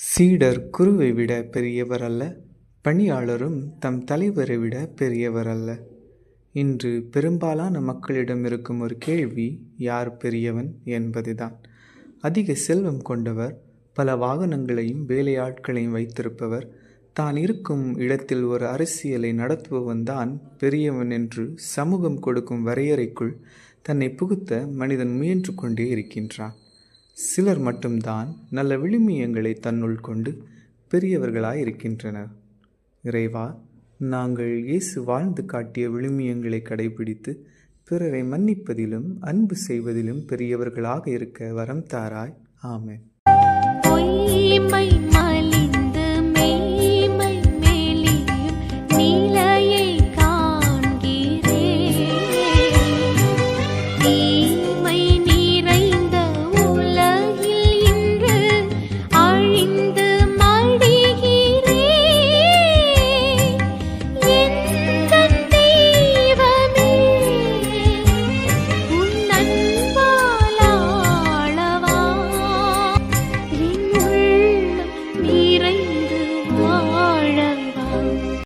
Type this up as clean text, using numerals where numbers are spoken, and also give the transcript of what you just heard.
சீடர் குருவை விட பெரியவர் அல்ல, பணியாளரும் தம் தலைவரை விட பெரியவர் அல்ல. இன்று பெரும்பாலான மக்களிடம் இருக்கும் ஒரு கேள்வி, யார் பெரியவன் என்பதுதான். அதிக செல்வம் கொண்டவர், பல வாகனங்களையும் வேலையாட்களையும் வைத்திருப்பவர், தான் இருக்கும் இடத்தில் ஒரு அரசியலை நடத்துபவன் தான் பெரியவன் என்று சமூகம் கொடுக்கும் வரையறைக்குள் தன்னை புகுத்த மனிதன் முயன்று கொண்டே இருக்கின்றான். சிலர் மட்டும்தான் நல்ல விழுமியங்களை தன்னுள் கொண்டு பெரியவர்களாயிருக்கின்றனர். இறைவா, நாங்கள் இயேசு வாழ்ந்து காட்டிய விழுமியங்களை கடைபிடித்து பிறரை மன்னிப்பதிலும் அன்பு செய்வதிலும் பெரியவர்களாக இருக்க வரம் தாராய். ஆமென்.